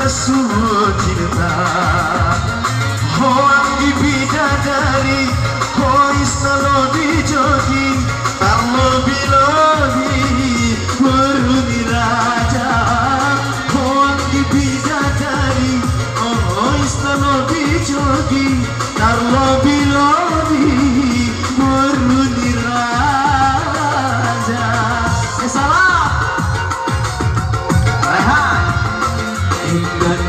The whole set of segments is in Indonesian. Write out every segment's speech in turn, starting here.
sungguh cinta. Hoangi bidadari, hois nalodi jogi, tarlobi-lobi beruni raja. Hoangi bidadari, hois nalodi jogi, tarlobi-lobi beruni raja. Salam Rehan. Indah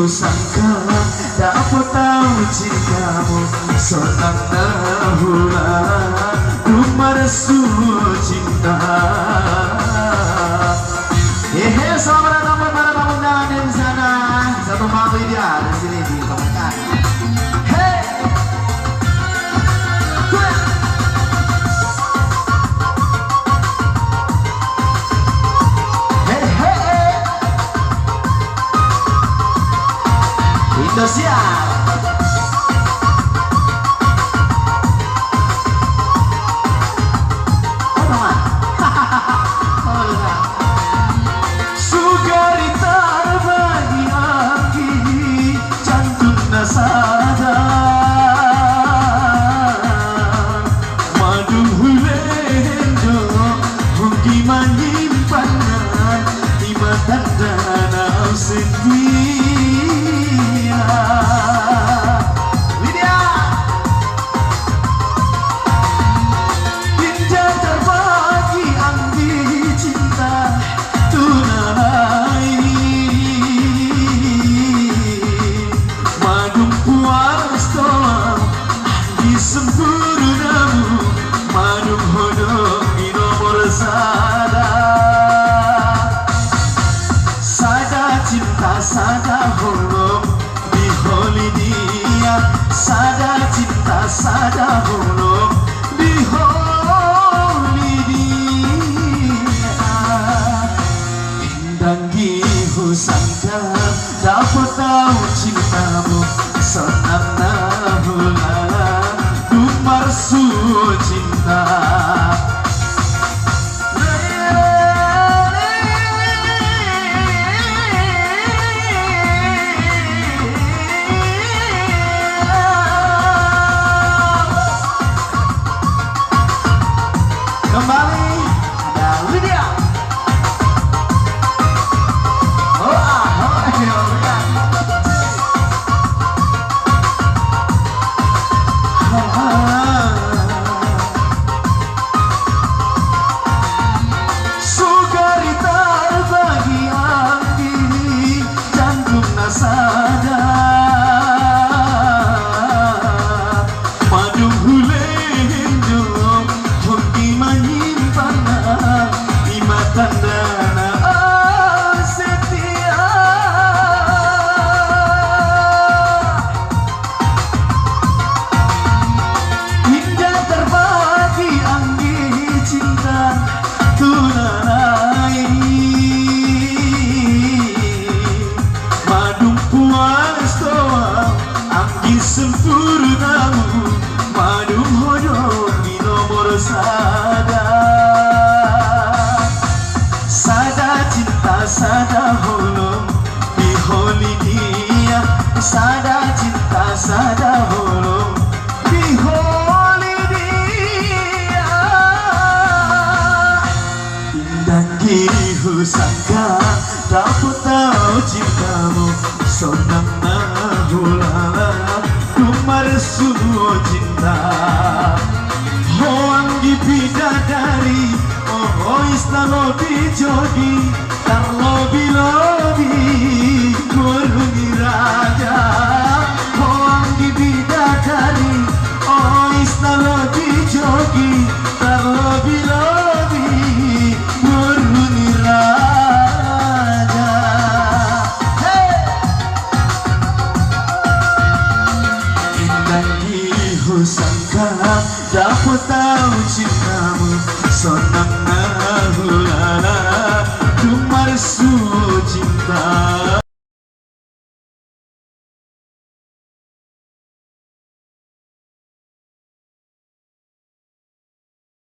sangka dapat tahu cintamu, sonang nahula rumah sungguh cinta. Hehe, selamat datang buat para tamu undangan di sana. Satu malam ini ada di sini di Kabupaten. Hey, siap. Sugarita bagi aki jantung nasada madu hulendo mungkin menyimpan di mata danau sendiri. Sempurnamu madung hodong di nomor sada cinta sada holong di holi dia, sada cinta sada holong di holi dia. Indang gihu sangka dapat tahu cintamu, sonang nahula sungguh cinta. Kembali ada Lydia. Sada madung hulendo hoki menyimpan di mata danau setia. Indah terbagi anggi cinta tunanai sempurnamu madung hodong di nomor sada cinta sada holong di holi dia, sada cinta sada holong di holi dia. Indah gihu sangka dapat tahu cintamu, sonang nahula rumah sungguh cinta. Hoangi bidadari, hois nalodi jogi, tarlobi-lobi beruni raja. Hoangi bidadari, hois nalodi jogi, tarlobi-lobi beruni raja. Sangka dapat tahu cintamu, sonang nahula rumah sungguh cinta.